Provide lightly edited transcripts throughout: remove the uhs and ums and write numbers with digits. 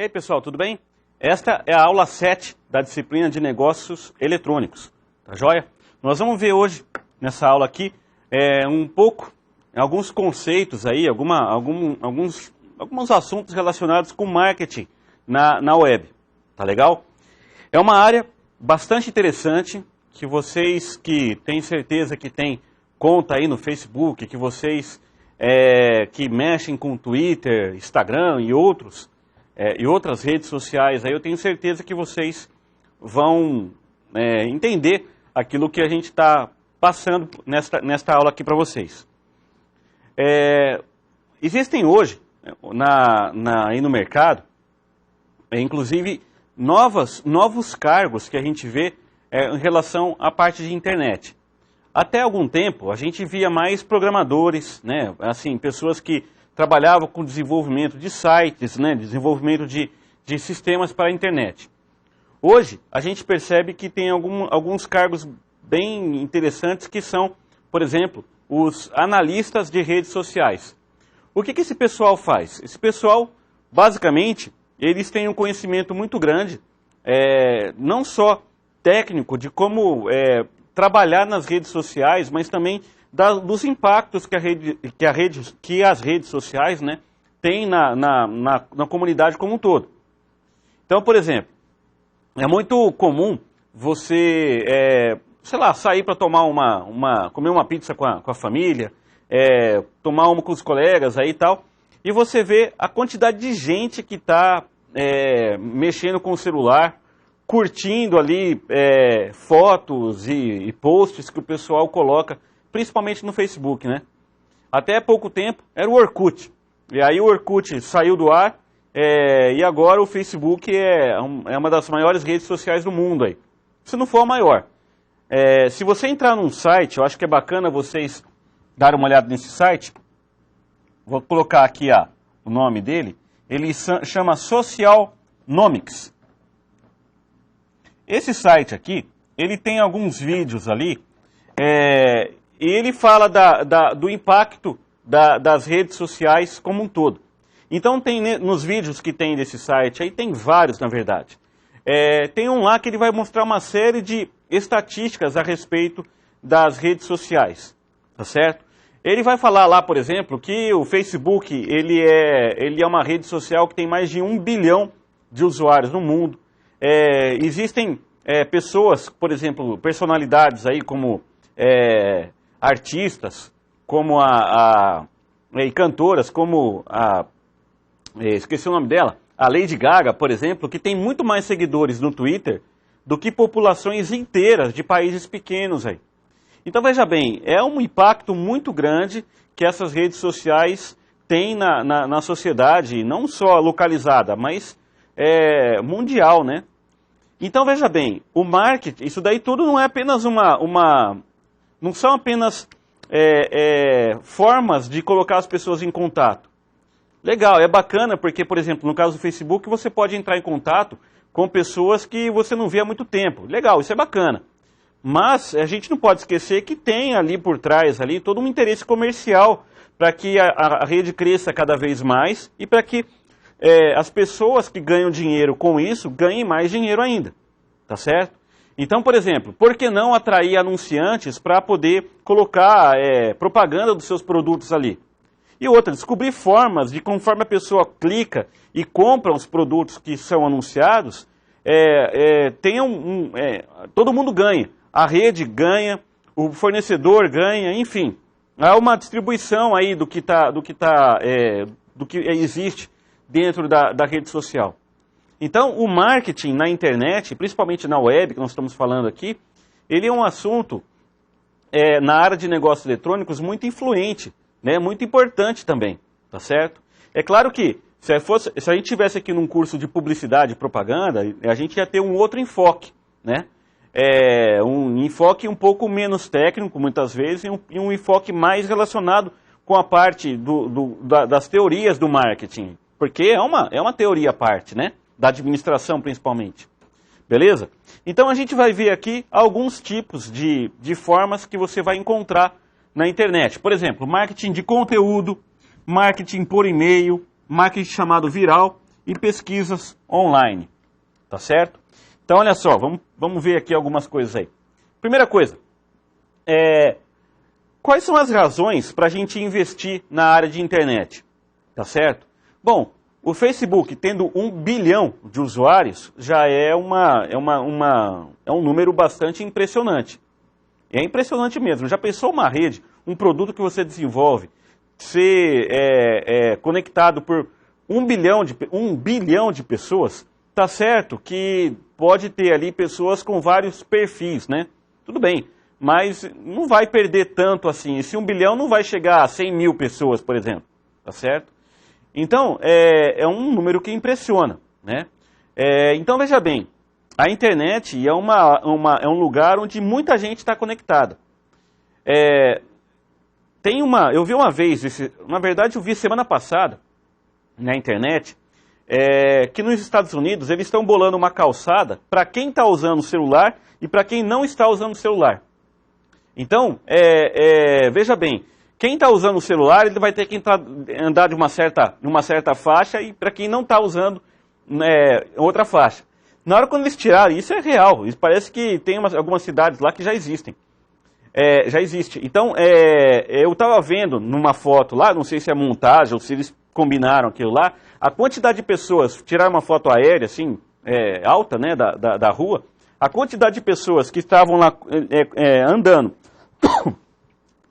E aí pessoal, tudo bem? Esta é a aula 7 da disciplina de negócios eletrônicos, tá joia? Nós vamos ver hoje, nessa aula aqui, alguns conceitos aí, alguns assuntos relacionados com marketing na web, tá legal? É uma área bastante interessante, que vocês que têm certeza que tem conta aí no Facebook, que vocês que mexem com Twitter, Instagram e outras redes sociais, aí eu tenho certeza que vocês vão entender aquilo que a gente está passando nesta aula aqui para vocês. Existem hoje, aí no mercado, inclusive novos cargos que a gente vê em relação à parte de internet. Até algum tempo, a gente via mais programadores, né, assim, pessoas que trabalhavam com desenvolvimento de sites, né, desenvolvimento de sistemas para a internet. Hoje, a gente percebe que tem alguns cargos bem interessantes que são, por exemplo, os analistas de redes sociais. O que esse pessoal faz? Esse pessoal, basicamente, eles têm um conhecimento muito grande, não só técnico de como trabalhar nas redes sociais, mas também dos impactos que as redes sociais, né, têm na comunidade como um todo. Então, por exemplo, é muito comum você, sei lá, sair para tomar comer uma pizza com a família, tomar uma com os colegas aí e tal, e você vê a quantidade de gente que está mexendo com o celular, curtindo ali fotos e posts que o pessoal coloca, principalmente no Facebook, né? Até pouco tempo era o Orkut. E aí o Orkut saiu do ar e agora o Facebook é uma das maiores redes sociais do mundo aí. Se não for a maior. Se você entrar num site, eu acho que é bacana vocês darem uma olhada nesse site. Vou colocar aqui o nome dele. Ele chama Socialnomics. Esse site aqui, ele tem alguns vídeos ali, e ele fala do impacto das redes sociais como um todo. Então tem nos vídeos que tem desse site, aí tem vários na verdade. Tem um lá que ele vai mostrar uma série de estatísticas a respeito das redes sociais, tá certo? Ele vai falar lá, por exemplo, que o Facebook ele é uma rede social que tem mais de 1 bilhão de usuários no mundo. Existem pessoas, por exemplo, personalidades aí como artistas, como e cantoras, como esqueci o nome dela, a Lady Gaga, por exemplo, que tem muito mais seguidores no Twitter do que populações inteiras de países pequenos aí. Então veja bem, é um impacto muito grande que essas redes sociais têm na sociedade, não só localizada, mas mundial, né? Então veja bem, o marketing, isso daí tudo não é apenas não são apenas formas de colocar as pessoas em contato. Legal, é bacana porque, por exemplo, no caso do Facebook, você pode entrar em contato com pessoas que você não vê há muito tempo. Legal, isso é bacana. Mas a gente não pode esquecer que tem ali por trás todo um interesse comercial para que a rede cresça cada vez mais e para que as pessoas que ganham dinheiro com isso ganhem mais dinheiro ainda, tá certo? Então, por exemplo, por que não atrair anunciantes para poder colocar propaganda dos seus produtos ali? E outra, descobrir formas de, conforme a pessoa clica e compra os produtos que são anunciados, todo mundo ganha. A rede ganha, o fornecedor ganha, enfim. Há uma distribuição aí do que existe dentro da rede social. Então, o marketing na internet, principalmente na web, que nós estamos falando aqui, ele é um assunto na área de negócios eletrônicos muito influente, né, muito importante também, tá certo? É claro que se a gente tivesse aqui num curso de publicidade e propaganda, a gente ia ter um outro enfoque, né? Um enfoque um pouco menos técnico, muitas vezes, e um enfoque mais relacionado com a parte das teorias do marketing. Porque é uma teoria à parte, né? Da administração, principalmente. Beleza? Então, a gente vai ver aqui alguns tipos de formas que você vai encontrar na internet. Por exemplo, marketing de conteúdo, marketing por e-mail, marketing chamado viral e pesquisas online, tá certo? Então, olha só, vamos ver aqui algumas coisas aí. Primeira coisa, quais são as razões para a gente investir na área de internet, tá certo? Bom, o Facebook tendo 1 bilhão de usuários já é um número bastante impressionante. É impressionante mesmo. Já pensou uma rede, um produto que você desenvolve, ser conectado por 1 bilhão de pessoas? Tá certo que pode ter ali pessoas com vários perfis, né? Tudo bem, mas não vai perder tanto assim. Esse 1 bilhão não vai chegar a 100 mil pessoas, por exemplo, tá certo? Então, é um número que impressiona, né? Então, veja bem, a internet é um lugar onde muita gente está conectada. Eu vi uma vez, na verdade eu vi semana passada, na internet, que nos Estados Unidos eles estão bolando uma calçada para quem está usando o celular e para quem não está usando o celular. Então, veja bem, quem está usando o celular, ele vai ter que andar de uma certa faixa, e para quem não está usando, outra faixa. Na hora quando eles tirarem, isso é real, isso parece que tem algumas cidades lá que já existem. Já existe. Então, eu estava vendo numa foto lá, não sei se é montagem ou se eles combinaram aquilo lá, a quantidade de pessoas, tiraram uma foto aérea, assim, alta, né, da rua, a quantidade de pessoas que estavam lá andando,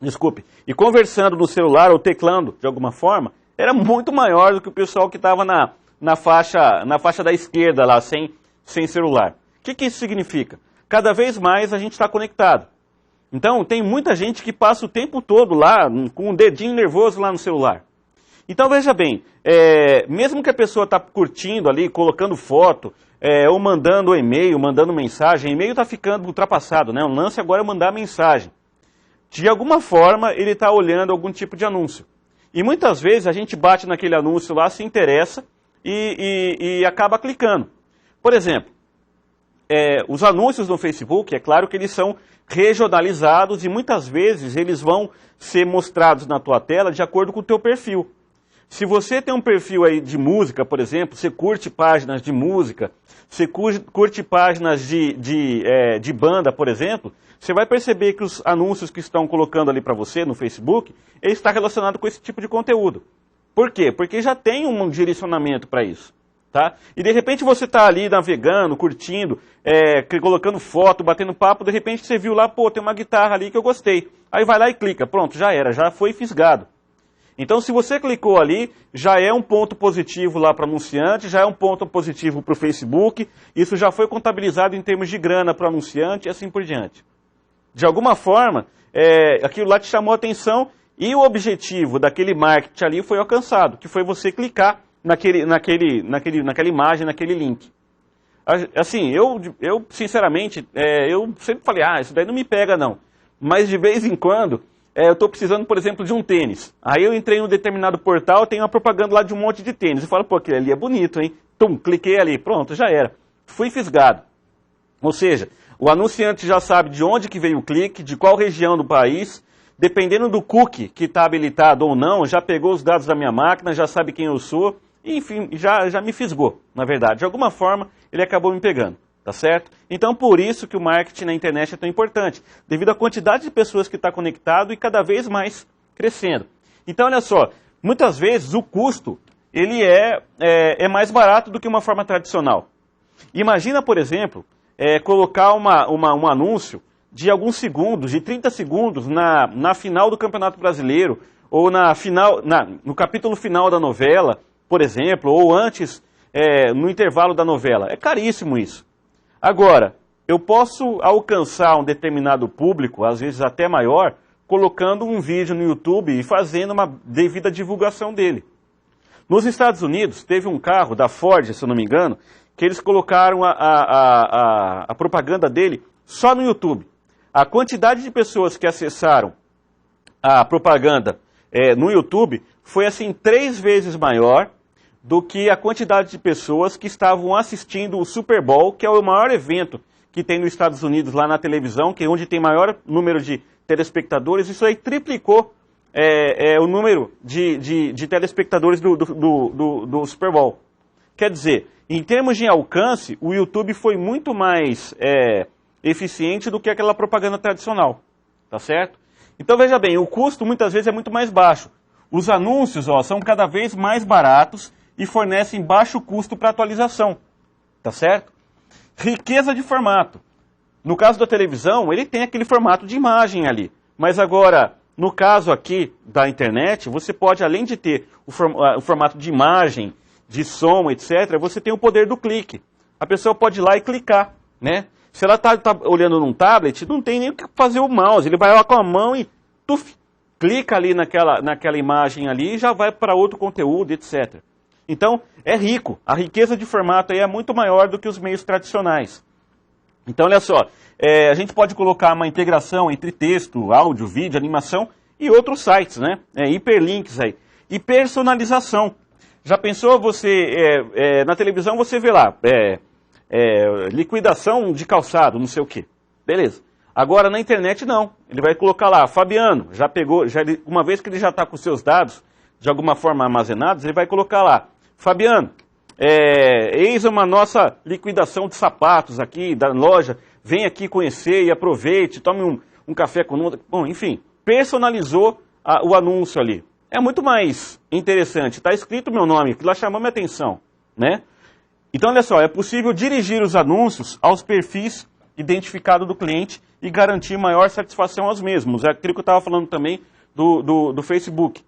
desculpe, e conversando no celular ou teclando de alguma forma, era muito maior do que o pessoal que estava na faixa da esquerda lá, sem celular. O que isso significa? Cada vez mais a gente está conectado. Então, tem muita gente que passa o tempo todo lá, com um dedinho nervoso lá no celular. Então, veja bem, mesmo que a pessoa está curtindo ali, colocando foto, ou mandando e-mail, mandando mensagem, e-mail está ficando ultrapassado, né? O lance agora é mandar mensagem. De alguma forma, ele está olhando algum tipo de anúncio. E muitas vezes a gente bate naquele anúncio lá, se interessa e acaba clicando. Por exemplo, os anúncios no Facebook, é claro que eles são regionalizados e muitas vezes eles vão ser mostrados na tua tela de acordo com o teu perfil. Se você tem um perfil aí de música, por exemplo, você curte páginas de música, você curte páginas de banda, por exemplo, você vai perceber que os anúncios que estão colocando ali para você no Facebook, ele está relacionado com esse tipo de conteúdo. Por quê? Porque já tem um direcionamento para isso. Tá? E de repente você está ali navegando, curtindo, colocando foto, batendo papo, de repente você viu lá, pô, tem uma guitarra ali que eu gostei. Aí vai lá e clica, pronto, já era, já foi fisgado. Então se você clicou ali, já é um ponto positivo lá para o anunciante, já é um ponto positivo para o Facebook, isso já foi contabilizado em termos de grana para o anunciante e assim por diante. De alguma forma, aquilo lá te chamou a atenção e o objetivo daquele marketing ali foi alcançado, que foi você clicar naquela imagem, naquele link. Assim, eu sinceramente, eu sempre falei, isso daí não me pega não. Mas de vez em quando, eu estou precisando, por exemplo, de um tênis. Aí eu entrei em um determinado portal, tem uma propaganda lá de um monte de tênis. Eu falo, pô, aquele ali é bonito, hein? Cliquei ali, pronto, já era. Fui fisgado. Ou seja, o anunciante já sabe de onde que veio o clique, de qual região do país. Dependendo do cookie que está habilitado ou não, já pegou os dados da minha máquina, já sabe quem eu sou. Enfim, já me fisgou, na verdade. De alguma forma, ele acabou me pegando, tá certo? Então, por isso que o marketing na internet é tão importante, devido à quantidade de pessoas que está conectado e cada vez mais crescendo. Então, olha só, muitas vezes o custo, ele é mais barato do que uma forma tradicional. Imagina, por exemplo, colocar um anúncio de alguns segundos, de 30 segundos, na final do Campeonato Brasileiro, ou no capítulo final da novela, por exemplo, ou antes, no intervalo da novela. É caríssimo isso. Agora, eu posso alcançar um determinado público, às vezes até maior, colocando um vídeo no YouTube e fazendo uma devida divulgação dele. Nos Estados Unidos, teve um carro da Ford, se eu não me engano, que eles colocaram a propaganda dele só no YouTube. A quantidade de pessoas que acessaram a propaganda no YouTube foi assim 3 vezes maior do que a quantidade de pessoas que estavam assistindo o Super Bowl, que é o maior evento que tem nos Estados Unidos lá na televisão, que é onde tem maior número de telespectadores. Isso aí triplicou o número de telespectadores do Super Bowl. Quer dizer, em termos de alcance, o YouTube foi muito mais eficiente do que aquela propaganda tradicional, tá certo? Então veja bem, o custo muitas vezes é muito mais baixo. Os anúncios são cada vez mais baratos e fornecem baixo custo para atualização, tá certo? Riqueza de formato. No caso da televisão, ele tem aquele formato de imagem ali. Mas agora, no caso aqui da internet, você pode, além de ter o formato de imagem, de som, etc., você tem o poder do clique. A pessoa pode ir lá e clicar, né? Se ela está olhando num tablet, não tem nem o que fazer o mouse. Ele vai lá com a mão e clica ali naquela imagem ali e já vai para outro conteúdo, etc. Então, é rico. A riqueza de formato aí é muito maior do que os meios tradicionais. Então, olha só, a gente pode colocar uma integração entre texto, áudio, vídeo, animação e outros sites, né? Hiperlinks aí. E personalização. Já pensou você, na televisão você vê lá, liquidação de calçado, não sei o quê. Beleza. Agora na internet não. Ele vai colocar lá, Fabiano, já pegou, uma vez que ele já está com seus dados, de alguma forma armazenados, ele vai colocar lá, Fabiano, eis uma nossa liquidação de sapatos aqui da loja, vem aqui conhecer e aproveite, tome um café conosco. Bom, enfim, personalizou o anúncio ali. É muito mais interessante, está escrito meu nome, aquilo lá chamou minha atenção, né? Então, olha só, é possível dirigir os anúncios aos perfis identificados do cliente e garantir maior satisfação aos mesmos. É aquilo que eu estava falando também do Facebook.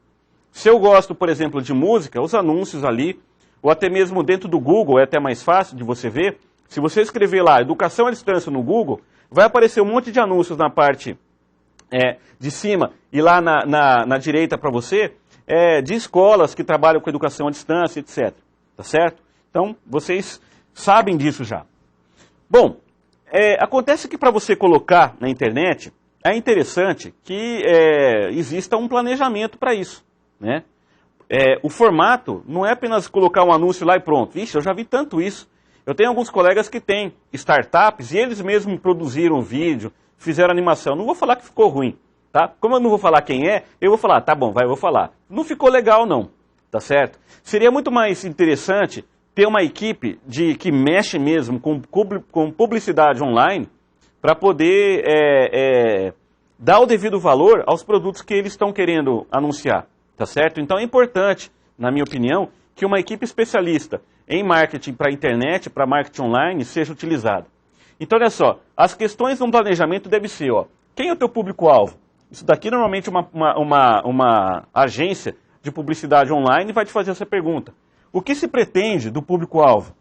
Se eu gosto, por exemplo, de música, os anúncios ali, ou até mesmo dentro do Google, é até mais fácil de você ver. Se você escrever lá, educação à distância no Google, vai aparecer um monte de anúncios na parte de cima e lá na direita para você, de escolas que trabalham com educação à distância, etc. Tá certo? Então, vocês sabem disso já. Bom, acontece que para você colocar na internet, é interessante que exista um planejamento para isso, né? O formato não é apenas colocar um anúncio lá e pronto. Vixe, eu já vi tanto isso. Eu tenho alguns colegas que têm startups e eles mesmos produziram vídeo, fizeram animação. Não vou falar que ficou ruim, tá? Como eu não vou falar quem é, eu vou falar, tá bom, eu vou falar. Não ficou legal não, tá certo? Seria muito mais interessante ter uma equipe que mexe mesmo com publicidade online para poder dar o devido valor aos produtos que eles estão querendo anunciar, tá certo? Então é importante, na minha opinião, que uma equipe especialista em marketing para a internet, para marketing online, seja utilizada. Então olha só, as questões no planejamento devem ser, quem é o teu público-alvo? Isso daqui normalmente uma agência de publicidade online vai te fazer essa pergunta. O que se pretende do público-alvo?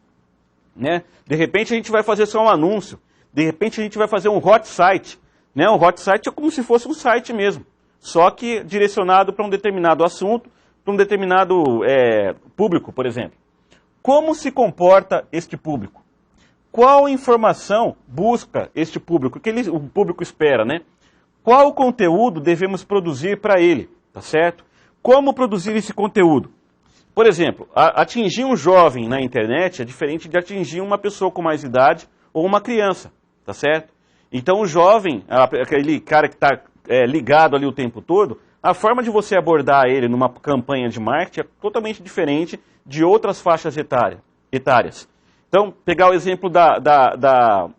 Né? De repente a gente vai fazer só um anúncio, de repente a gente vai fazer um hot site. Né? Um hot site é como se fosse um site mesmo, só que direcionado para um determinado assunto, para um determinado público, por exemplo. Como se comporta este público? Qual informação busca este público? O que o público espera, né? Qual conteúdo devemos produzir para ele, tá certo? Como produzir esse conteúdo? Por exemplo, atingir um jovem na internet é diferente de atingir uma pessoa com mais idade ou uma criança, tá certo? Então o jovem, aquele cara que está ligado ali o tempo todo, a forma de você abordar ele numa campanha de marketing é totalmente diferente de outras faixas etárias. Então, pegar o exemplo da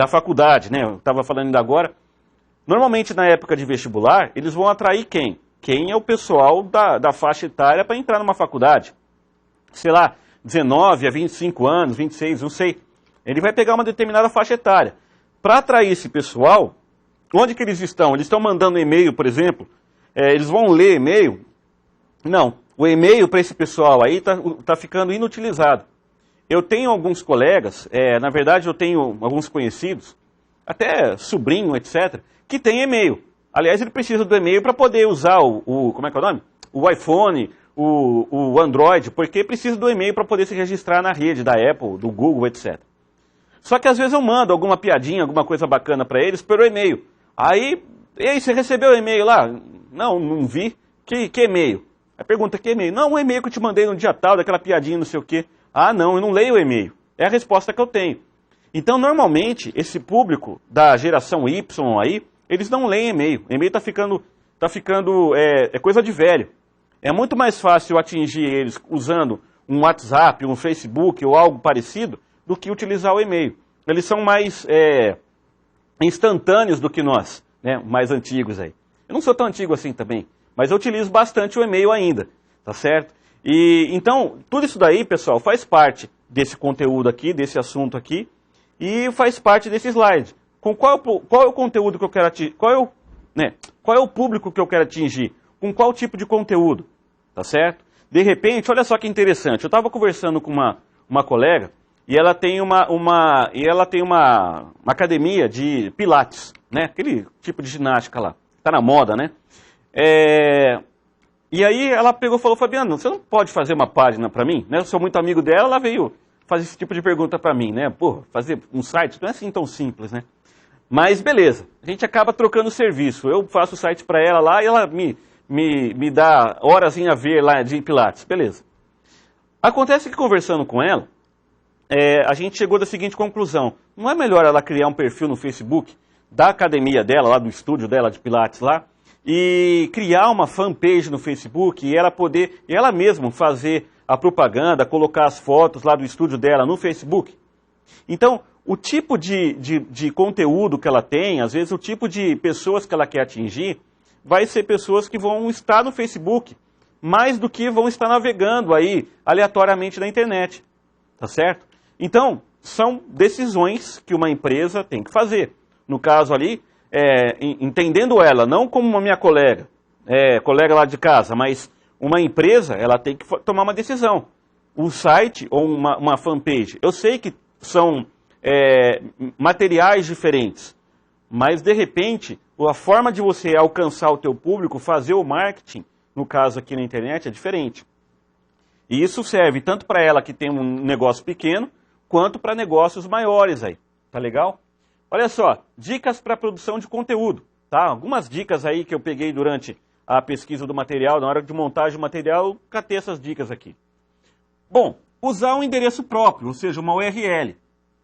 faculdade, né? Eu estava falando ainda agora. Normalmente, na época de vestibular, eles vão atrair quem? Quem é o pessoal da faixa etária para entrar numa faculdade. Sei lá, 19 a 25 anos, 26, não sei. Ele vai pegar uma determinada faixa etária. Para atrair esse pessoal, onde que eles estão? Eles estão mandando e-mail, por exemplo? Eles vão ler e-mail? Não. O e-mail para esse pessoal aí está ficando inutilizado. Eu tenho alguns colegas, na verdade eu tenho alguns conhecidos, até sobrinho, etc., que tem e-mail. Aliás, ele precisa do e-mail para poder usar como é que é o nome? O iPhone, o Android, porque precisa do e-mail para poder se registrar na rede da Apple, do Google, etc. Só que às vezes eu mando alguma piadinha, alguma coisa bacana para eles pelo e-mail. Aí, ei, você recebeu o e-mail lá? Não vi. Que e-mail? Aí pergunta, que e-mail? Não, um e-mail que eu te mandei no dia tal, daquela piadinha, não sei o quê. Ah, não, eu não leio o e-mail. É a resposta que eu tenho. Então, normalmente, esse público da geração Y aí, eles não leem e-mail. O e-mail está ficando coisa de velho. É muito mais fácil atingir eles usando um WhatsApp, um Facebook ou algo parecido, do que utilizar o e-mail. Eles são mais instantâneos do que nós, né, mais antigos aí. Eu não sou tão antigo assim também, mas eu utilizo bastante o e-mail ainda, tá certo? E então, tudo isso daí, pessoal, faz parte desse conteúdo aqui, desse assunto aqui, e faz parte desse slide. Qual é o conteúdo que eu quero atingir? Qual é o público que eu quero atingir? Com qual tipo de conteúdo? Tá certo? De repente, olha só que interessante, eu estava conversando com uma colega, e ela tem uma academia de pilates, né? Aquele tipo de ginástica lá. Tá na moda, né? E aí ela pegou e falou, Fabiano, você não pode fazer uma página para mim? Né? Eu sou muito amigo dela, ela veio fazer esse tipo de pergunta para mim, né? Pô, fazer um site não é assim tão simples, né? Mas beleza, a gente acaba trocando serviço. Eu faço o site para ela lá e ela me dá horas em a ver lá de pilates, beleza. Acontece que conversando com ela, a gente chegou da seguinte conclusão. Não é melhor ela criar um perfil no Facebook da academia dela, lá do estúdio dela de pilates lá, e criar uma fanpage no Facebook e ela mesma fazer a propaganda, colocar as fotos lá do estúdio dela no Facebook? Então, o tipo de conteúdo que ela tem, às vezes o tipo de pessoas que ela quer atingir, vai ser pessoas que vão estar no Facebook, mais do que vão estar navegando aí aleatoriamente na internet, tá certo? Então, são decisões que uma empresa tem que fazer. No caso ali, entendendo ela, não como uma minha colega, colega lá de casa, mas uma empresa, ela tem que tomar uma decisão. Um site ou uma fanpage, eu sei que são materiais diferentes, mas de repente, a forma de você alcançar o teu público, fazer o marketing, no caso aqui na internet, é diferente. E isso serve tanto para ela que tem um negócio pequeno, quanto para negócios maiores aí. Tá legal? Olha só, dicas para produção de conteúdo. Tá? Algumas dicas aí que eu peguei durante a pesquisa do material, na hora de montagem do material, eu catei essas dicas aqui. Bom, usar um endereço próprio, ou seja, uma URL.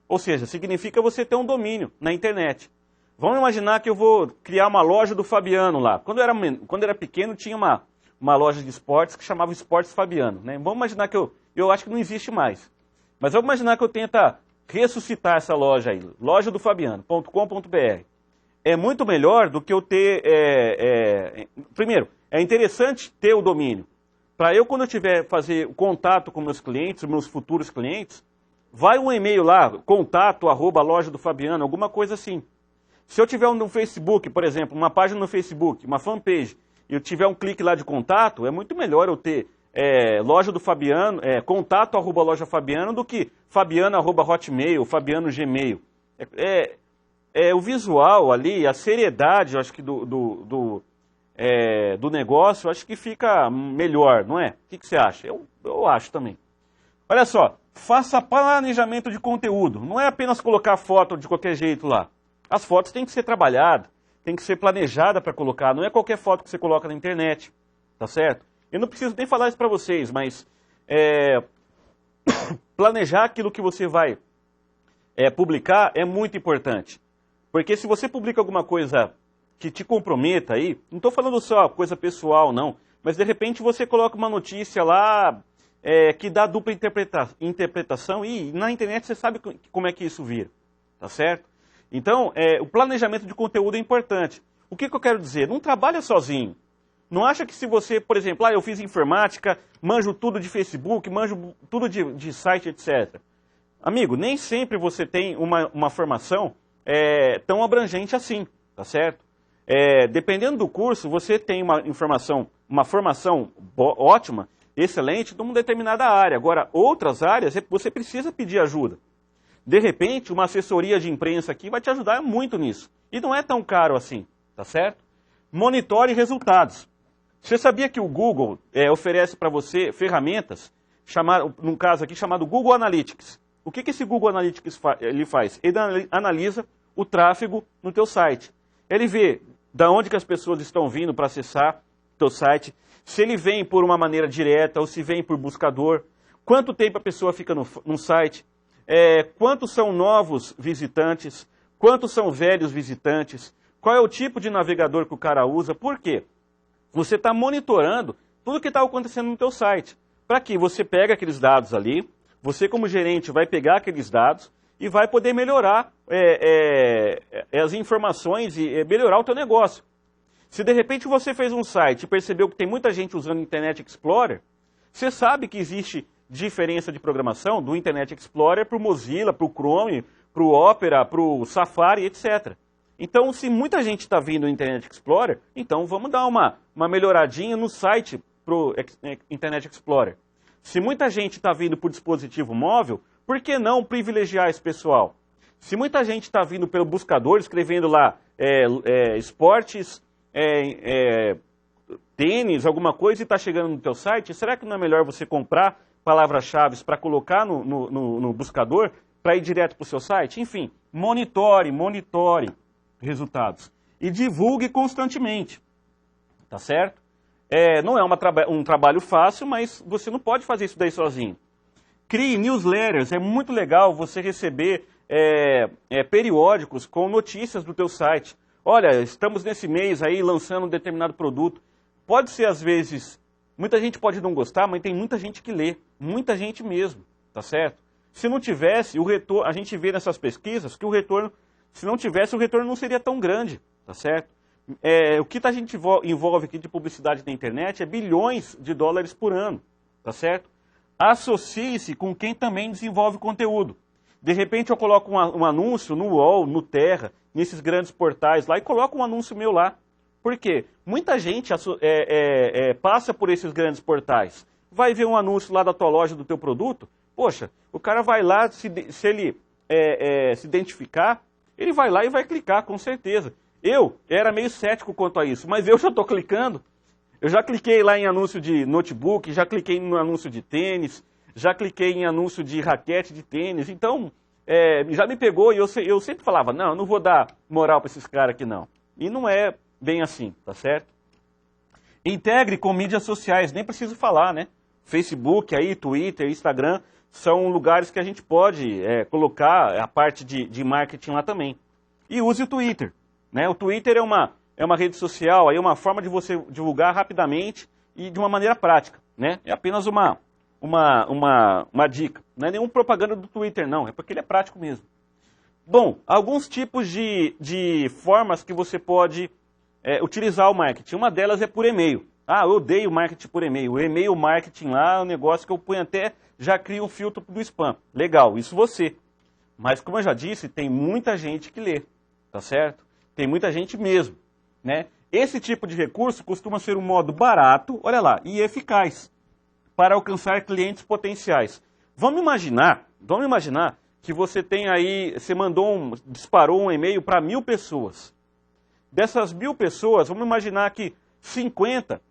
Ou seja, significa você ter um domínio na internet. Vamos imaginar que eu vou criar uma loja do Fabiano lá. Quando eu era pequeno, tinha uma loja de esportes que chamava Esportes Fabiano. Né? Vamos imaginar que eu acho que não existe mais. Mas vamos imaginar que eu tenta ressuscitar essa loja aí, lojadofabiano.com.br. É muito melhor do que eu ter... Primeiro, é interessante ter o domínio. Para eu, quando eu tiver fazer contato com meus clientes, meus futuros clientes, vai um e-mail lá, contato@lojadofabiano, alguma coisa assim. Se eu tiver no Facebook, por exemplo, uma página no Facebook, uma fanpage, e eu tiver um clique lá de contato, é muito melhor eu ter loja do Fabiano, contato@lojafabiano do que fabiano@hotmail, fabiano gmail. O visual ali, a seriedade, eu acho que do negócio, eu acho que fica melhor, não é? O que você acha? Eu acho também. Olha só, faça planejamento de conteúdo. Não é apenas colocar foto de qualquer jeito lá. As fotos têm que ser trabalhadas, têm que ser planejadas para colocar. Não é qualquer foto que você coloca na internet, tá certo? Eu não preciso nem falar isso para vocês, mas planejar aquilo que você vai publicar é muito importante. Porque se você publica alguma coisa que te comprometa aí, não estou falando só coisa pessoal, não, mas de repente você coloca uma notícia lá que dá dupla interpretação e na internet você sabe como é que isso vira, tá certo? Então, o planejamento de conteúdo é importante. O que eu quero dizer? Não trabalha sozinho. Não acha que se você, por exemplo, eu fiz informática, manjo tudo de Facebook, manjo tudo de site, etc. Amigo, nem sempre você tem uma formação tão abrangente assim, tá certo? Dependendo do curso, você tem uma formação ótima, excelente, de uma determinada área. Agora, outras áreas, você precisa pedir ajuda. De repente, uma assessoria de imprensa aqui vai te ajudar muito nisso. E não é tão caro assim, tá certo? Monitore resultados. Você sabia que o Google oferece para você ferramentas, num caso aqui, chamado Google Analytics. O que esse Google Analytics ele faz? Ele analisa o tráfego no teu site. Ele vê de onde que as pessoas estão vindo para acessar o teu site, se ele vem por uma maneira direta ou se vem por buscador, quanto tempo a pessoa fica no site, quantos são novos visitantes, quantos são velhos visitantes, qual é o tipo de navegador que o cara usa, por quê? Você está monitorando tudo que está acontecendo no teu site, para que você pega aqueles dados ali, você como gerente vai pegar aqueles dados e vai poder melhorar as informações e melhorar o teu negócio. Se de repente você fez um site e percebeu que tem muita gente usando o Internet Explorer, você sabe que existe diferença de programação do Internet Explorer para o Mozilla, para o Chrome, para o Opera, para o Safari, etc. Então, se muita gente está vindo do Internet Explorer, então vamos dar uma melhoradinha no site para o Internet Explorer. Se muita gente está vindo por dispositivo móvel, por que não privilegiar esse pessoal? Se muita gente está vindo pelo buscador, escrevendo lá esportes, tênis, alguma coisa, e está chegando no teu site, será que não é melhor você comprar palavras-chave para colocar no buscador, para ir direto para o seu site? Enfim, monitore resultados e divulgue constantemente, tá certo? Não é um trabalho fácil, mas você não pode fazer isso daí sozinho. Crie newsletters, é muito legal você receber periódicos com notícias do teu site. Olha, estamos nesse mês aí lançando um determinado produto. Pode ser às vezes, muita gente pode não gostar, mas tem muita gente que lê, muita gente mesmo, tá certo? Se não tivesse, o retorno, a gente vê nessas pesquisas que o retorno, se não tivesse, o retorno não seria tão grande, tá certo? O que a gente envolve aqui de publicidade na internet é bilhões de dólares por ano, tá certo? Associe-se com quem também desenvolve conteúdo. De repente eu coloco um anúncio no UOL, no Terra, nesses grandes portais lá, e coloco um anúncio meu lá. Por quê? Muita gente passa por esses grandes portais, vai ver um anúncio lá da tua loja, do teu produto, poxa, o cara vai lá, se ele se identificar, ele vai lá e vai clicar, com certeza. Eu era meio cético quanto a isso, mas eu já estou clicando. Eu já cliquei lá em anúncio de notebook, já cliquei no anúncio de tênis, já cliquei em anúncio de raquete de tênis, então já me pegou e eu sempre falava, não, eu não vou dar moral para esses caras aqui não. E não é bem assim, tá certo? Integre com mídias sociais, nem preciso falar, né? Facebook, aí, Twitter, Instagram, são lugares que a gente pode colocar a parte de marketing lá também. E use o Twitter, né? O Twitter é uma rede social, aí uma forma de você divulgar rapidamente e de uma maneira prática, né? É apenas uma dica. Não é nenhuma propaganda do Twitter, não. É porque ele é prático mesmo. Bom, alguns tipos de formas que você pode utilizar o marketing. Uma delas é por e-mail. Ah, eu odeio marketing por e-mail. O e-mail marketing lá é um negócio que eu ponho até, já crio um filtro do spam. Legal, isso você. Mas como eu já disse, tem muita gente que lê, tá certo? Tem muita gente mesmo, né? Esse tipo de recurso costuma ser um modo barato, olha lá, e eficaz para alcançar clientes potenciais. Vamos imaginar que você tem aí, você disparou um e-mail para 1000 pessoas. Dessas 1000 pessoas, vamos imaginar que 50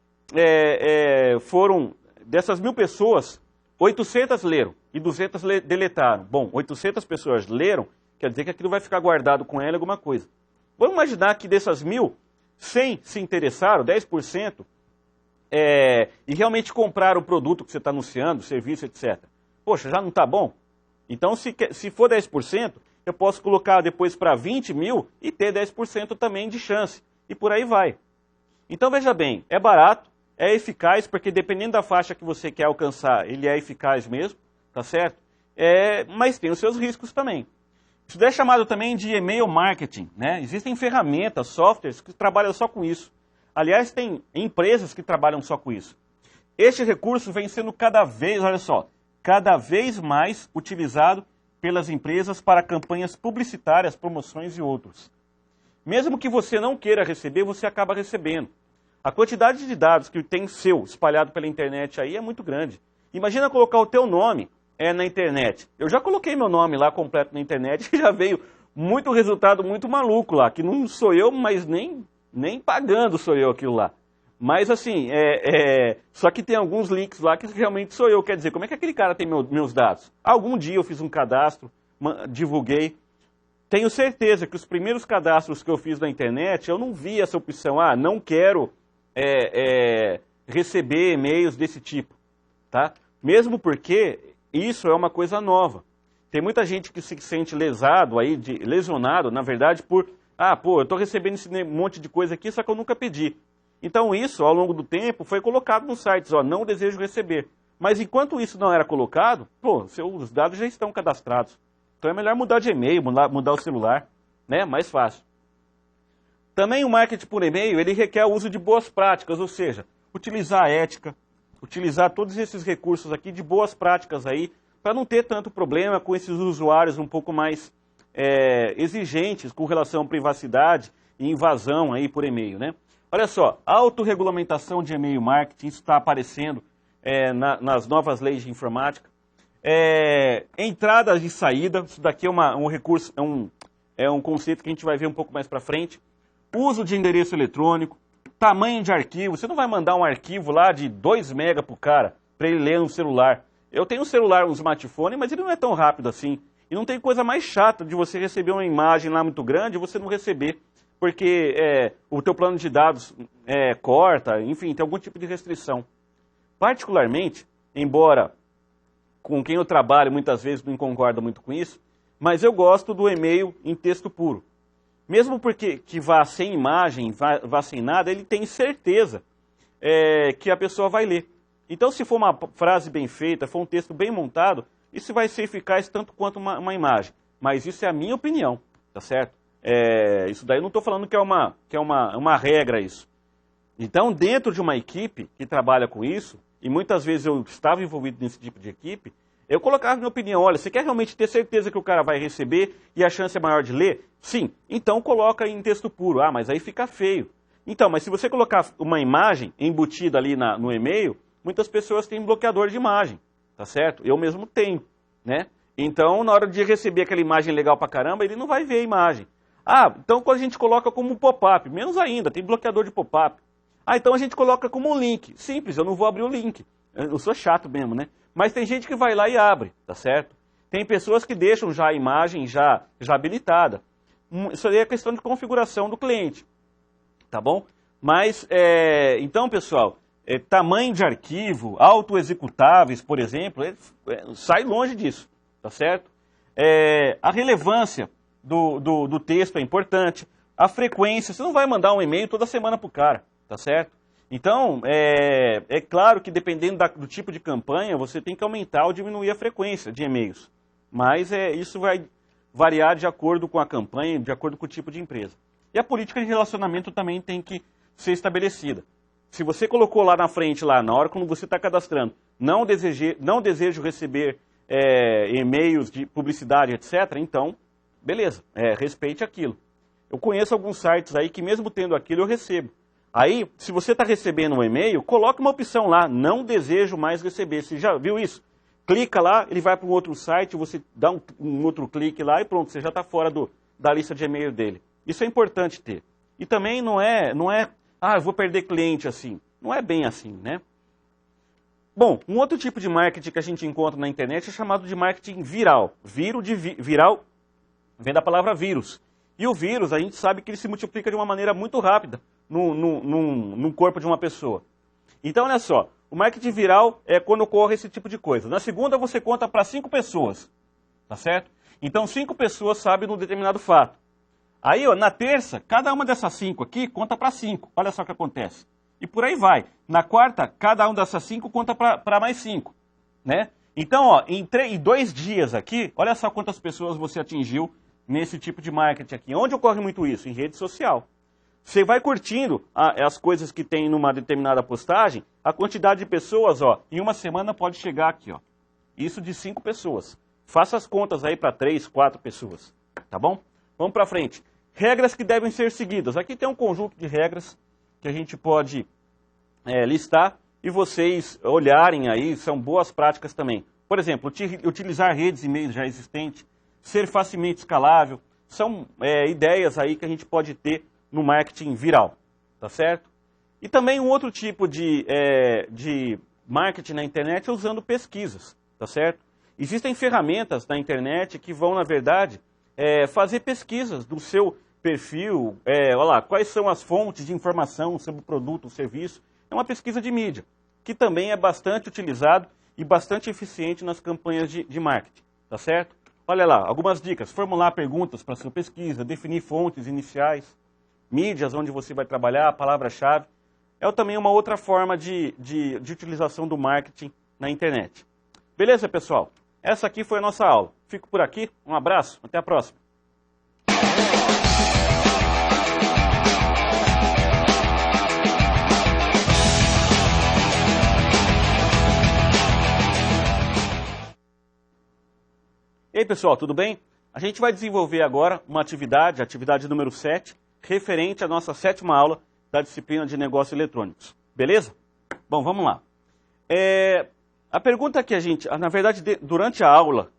dessas 1000 pessoas, 800 leram e 200 deletaram. Bom, 800 pessoas leram, quer dizer que aquilo vai ficar guardado com ela alguma coisa. Vamos imaginar que dessas 1000, 100 se interessaram, 10%, e realmente compraram o produto que você está anunciando, serviço, etc. Poxa, já não está bom? Então, se for 10%, eu posso colocar depois para 20 mil e ter 10% também de chance. E por aí vai. Então, veja bem, é barato, é eficaz, porque dependendo da faixa que você quer alcançar, ele é eficaz mesmo, tá certo? Mas tem os seus riscos também. Isso é chamado também de e-mail marketing, né? Existem ferramentas, softwares que trabalham só com isso. Aliás, tem empresas que trabalham só com isso. Este recurso vem sendo cada vez mais utilizado pelas empresas para campanhas publicitárias, promoções e outros. Mesmo que você não queira receber, você acaba recebendo. A quantidade de dados que tem seu espalhado pela internet aí é muito grande. Imagina colocar o teu nome na internet. Eu já coloquei meu nome lá completo na internet e já veio muito resultado muito maluco lá, que não sou eu, mas nem pagando sou eu aquilo lá. Mas assim, só que tem alguns links lá que realmente sou eu. Quer dizer, como é que aquele cara tem meus dados? Algum dia eu fiz um cadastro, divulguei. Tenho certeza que os primeiros cadastros que eu fiz na internet, eu não vi essa opção, não quero receber e-mails desse tipo, tá? Mesmo porque isso é uma coisa nova. Tem muita gente que se sente lesionado, na verdade, eu estou recebendo esse monte de coisa aqui, só que eu nunca pedi. Então isso, ao longo do tempo, foi colocado nos sites, não desejo receber. Mas enquanto isso não era colocado, pô, os dados já estão cadastrados. Então é melhor mudar de e-mail, mudar o celular, né? Mais fácil. Também o marketing por e-mail, ele requer o uso de boas práticas, ou seja, utilizar a ética, utilizar todos esses recursos aqui de boas práticas aí, para não ter tanto problema com esses usuários um pouco mais exigentes com relação à privacidade e invasão aí por e-mail, né? Olha só, autorregulamentação de e-mail marketing, isso está aparecendo nas novas leis de informática. Entrada e saída, isso daqui é um recurso, é um conceito que a gente vai ver um pouco mais para frente. Uso de endereço eletrônico, tamanho de arquivo. Você não vai mandar um arquivo lá de 2 MB para o cara, para ele ler no celular. Eu tenho um celular, um smartphone, mas ele não é tão rápido assim. E não tem coisa mais chata de você receber uma imagem lá muito grande e você não receber, porque o teu plano de dados corta, enfim, tem algum tipo de restrição. Particularmente, embora com quem eu trabalho muitas vezes não concorda muito com isso, mas eu gosto do e-mail em texto puro. Mesmo porque que vá sem imagem, vá sem nada, ele tem certeza que a pessoa vai ler. Então, se for uma frase bem feita, for um texto bem montado, isso vai ser eficaz tanto quanto uma imagem. Mas isso é a minha opinião, tá certo? Isso daí eu não estou falando que é uma regra isso. Então, dentro de uma equipe que trabalha com isso, e muitas vezes eu estava envolvido nesse tipo de equipe, eu colocava minha opinião, olha, você quer realmente ter certeza que o cara vai receber e a chance é maior de ler? Sim, então coloca em texto puro. Ah, mas aí fica feio. Então, mas se você colocar uma imagem embutida ali no e-mail, muitas pessoas têm bloqueador de imagem, tá certo? Eu mesmo tenho, né? Então, na hora de receber aquela imagem legal pra caramba, ele não vai ver a imagem. Ah, então quando a gente coloca como um pop-up, menos ainda, tem bloqueador de pop-up. Ah, então a gente coloca como um link. Simples, eu não vou abrir o link. Eu sou chato mesmo, né? Mas tem gente que vai lá e abre, tá certo? Tem pessoas que deixam já a imagem já habilitada. Isso aí é questão de configuração do cliente, tá bom? Mas, então, pessoal, tamanho de arquivo, autoexecutáveis, por exemplo, sai longe disso, tá certo? A relevância do texto é importante. A frequência, você não vai mandar um e-mail toda semana pro cara, tá certo? Então, é claro que dependendo do tipo de campanha, você tem que aumentar ou diminuir a frequência de e-mails. Mas isso vai variar de acordo com a campanha, de acordo com o tipo de empresa. E a política de relacionamento também tem que ser estabelecida. Se você colocou lá na frente, lá na hora quando você está cadastrando, não desejo receber e-mails de publicidade, etc., então, beleza, respeite aquilo. Eu conheço alguns sites aí que mesmo tendo aquilo eu recebo. Aí, se você está recebendo um e-mail, coloque uma opção lá, não desejo mais receber. Você já viu isso? Clica lá, ele vai para um outro site, você dá um outro clique lá e pronto, você já está fora da lista de e-mail dele. Isso é importante ter. E também não é, eu vou perder cliente assim. Não é bem assim, né? Bom, um outro tipo de marketing que a gente encontra na internet é chamado de marketing viral. Viral vem da palavra vírus. E o vírus, a gente sabe que ele se multiplica de uma maneira muito rápida no corpo de uma pessoa. Então, olha só, o marketing viral é quando ocorre esse tipo de coisa. Na segunda, você conta para 5 pessoas, tá certo? Então, 5 pessoas sabem de um determinado fato. Aí, ó, na terça, cada uma dessas 5 aqui conta para 5. Olha só o que acontece. E por aí vai. Na quarta, cada uma dessas 5 conta para mais 5, né? Então, ó, em 2 dias aqui, olha só quantas pessoas você atingiu nesse tipo de marketing aqui. Onde ocorre muito isso? Em rede social. Você vai curtindo as coisas que tem numa determinada postagem, a quantidade de pessoas, ó, em uma semana pode chegar aqui, ó. Isso de 5 pessoas. Faça as contas aí para 3, 4 pessoas, tá bom? Vamos para frente. Regras que devem ser seguidas. Aqui tem um conjunto de regras que a gente pode listar e vocês olharem aí, são boas práticas também. Por exemplo, utilizar redes e meios já existentes, ser facilmente escalável, são ideias aí que a gente pode ter no marketing viral, tá certo? E também um outro tipo de marketing na internet é usando pesquisas, tá certo? Existem ferramentas na internet que vão, na verdade, fazer pesquisas do seu perfil, olha lá, quais são as fontes de informação sobre o produto, o serviço. É uma pesquisa de mídia, que também é bastante utilizado e bastante eficiente nas campanhas de marketing, tá certo? Olha lá, algumas dicas, formular perguntas para sua pesquisa, definir fontes iniciais, mídias onde você vai trabalhar, a palavra-chave. É também uma outra forma de utilização do marketing na internet. Beleza, pessoal? Essa aqui foi a nossa aula. Fico por aqui, um abraço, até a próxima. E aí, pessoal, tudo bem? A gente vai desenvolver agora uma atividade, a atividade número 7, referente à nossa 7ª aula da disciplina de negócios eletrônicos. Beleza? Bom, vamos lá. A pergunta que a gente, na verdade, durante a aula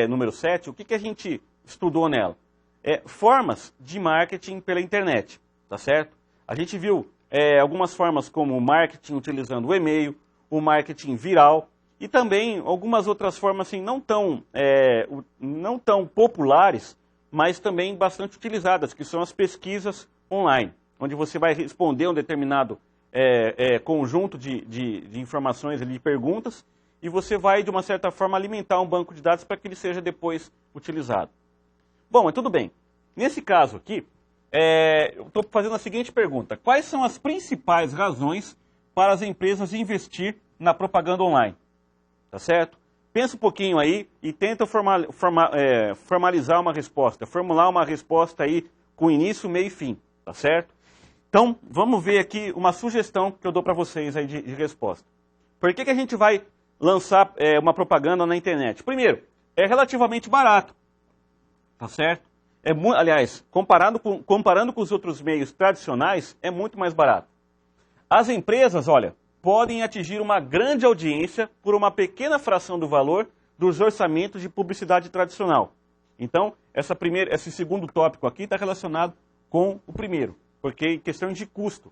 número 7, o que a gente estudou nela? Formas de marketing pela internet, tá certo? A gente viu algumas formas como o marketing utilizando o e-mail, o marketing viral, e também algumas outras formas assim, não tão populares, mas também bastante utilizadas, que são as pesquisas online, onde você vai responder um determinado conjunto de informações, de perguntas, e você vai, de uma certa forma, alimentar um banco de dados para que ele seja depois utilizado. Bom, mas tudo bem. Nesse caso aqui, eu estou fazendo a seguinte pergunta. Quais são as principais razões para as empresas investir na propaganda online? Tá certo? Pensa um pouquinho aí e tenta formalizar uma resposta, formular uma resposta aí com início, meio e fim, tá certo? Então, vamos ver aqui uma sugestão que eu dou para vocês aí de resposta. Por que a gente vai lançar uma propaganda na internet? Primeiro, é relativamente barato, tá certo? Aliás, comparando com os outros meios tradicionais, é muito mais barato. As empresas, olha, podem atingir uma grande audiência por uma pequena fração do valor dos orçamentos de publicidade tradicional. Então, esse segundo tópico aqui está relacionado com o primeiro, porque é questão de custo,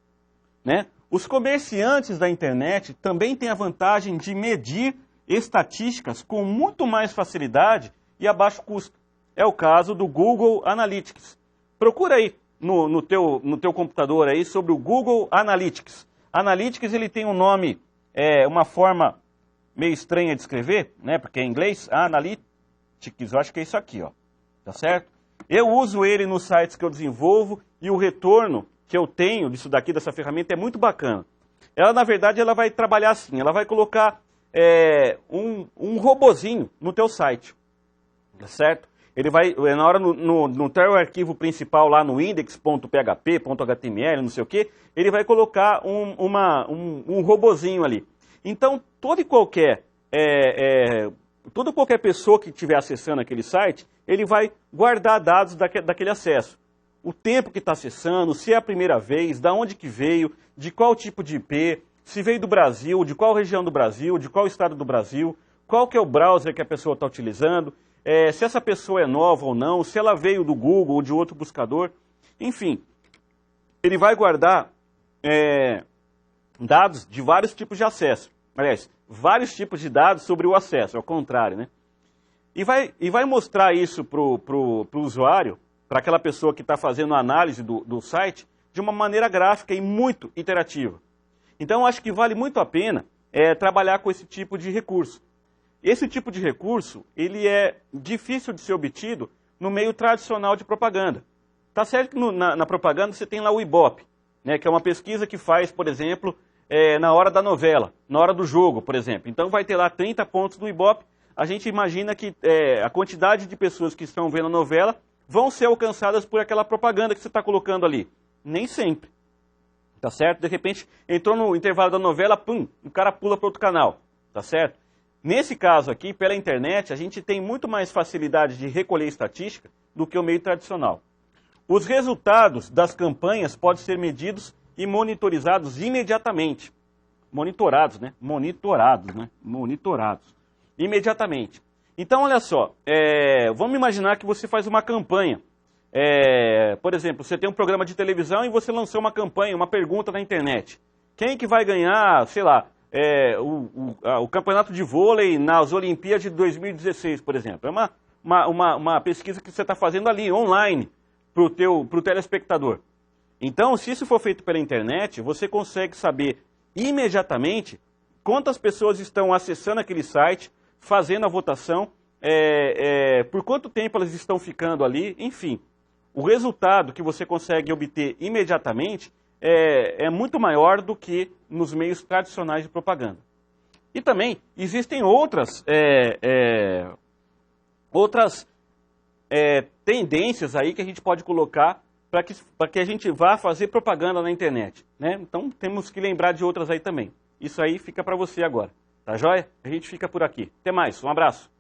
né? Os comerciantes da internet também têm a vantagem de medir estatísticas com muito mais facilidade e a baixo custo. É o caso do Google Analytics. Procura aí no teu computador aí sobre o Google Analytics. Analytics, ele tem um nome, uma forma meio estranha de escrever, né? Porque é em inglês, Analytics, eu acho que é isso aqui, ó. Tá certo? Eu uso ele nos sites que eu desenvolvo e o retorno que eu tenho disso daqui, dessa ferramenta, é muito bacana. Ela, na verdade, ela vai trabalhar assim, ela vai colocar um robozinho no teu site, tá certo? Ele vai, na hora no teu arquivo principal lá no index.php, .html, não sei o que, ele vai colocar um robozinho ali. Então, toda e qualquer pessoa que estiver acessando aquele site, ele vai guardar dados daquele acesso. O tempo que está acessando, se é a primeira vez, de onde que veio, de qual tipo de IP, se veio do Brasil, de qual região do Brasil, de qual estado do Brasil, qual que é o browser que a pessoa está utilizando, se essa pessoa é nova ou não, se ela veio do Google ou de outro buscador. Enfim, ele vai guardar dados de vários tipos de acesso. Aliás, vários tipos de dados sobre o acesso, ao contrário, né? E vai mostrar isso para o usuário, para aquela pessoa que está fazendo a análise do site, de uma maneira gráfica e muito interativa. Então, eu acho que vale muito a pena trabalhar com esse tipo de recurso. Esse tipo de recurso, ele é difícil de ser obtido no meio tradicional de propaganda. Tá certo que na propaganda você tem lá o Ibope, né, que é uma pesquisa que faz, por exemplo, na hora da novela, na hora do jogo, por exemplo. Então vai ter lá 30 pontos do Ibope. A gente imagina que a quantidade de pessoas que estão vendo a novela vão ser alcançadas por aquela propaganda que você está colocando ali. Nem sempre. Tá certo? De repente, entrou no intervalo da novela, pum, o cara pula para outro canal. Tá certo? Nesse caso aqui, pela internet, a gente tem muito mais facilidade de recolher estatística do que o meio tradicional. Os resultados das campanhas podem ser medidos e monitorizados imediatamente. Monitorados, né? Monitorados. Imediatamente. Então, olha só, vamos imaginar que você faz uma campanha. Por exemplo, você tem um programa de televisão e você lançou uma campanha, uma pergunta na internet. Quem que vai ganhar, sei lá, o campeonato de vôlei nas Olimpíadas de 2016, por exemplo? É uma pesquisa que você está fazendo ali, online, para o telespectador. Então, se isso for feito pela internet, você consegue saber imediatamente quantas pessoas estão acessando aquele site, fazendo a votação, por quanto tempo elas estão ficando ali, enfim. O resultado que você consegue obter imediatamente é muito maior do que nos meios tradicionais de propaganda. E também existem outras tendências aí que a gente pode colocar para que a gente vá fazer propaganda na internet, né? Então temos que lembrar de outras aí também. Isso aí fica para você agora, tá joia? A gente fica por aqui. Até mais, um abraço.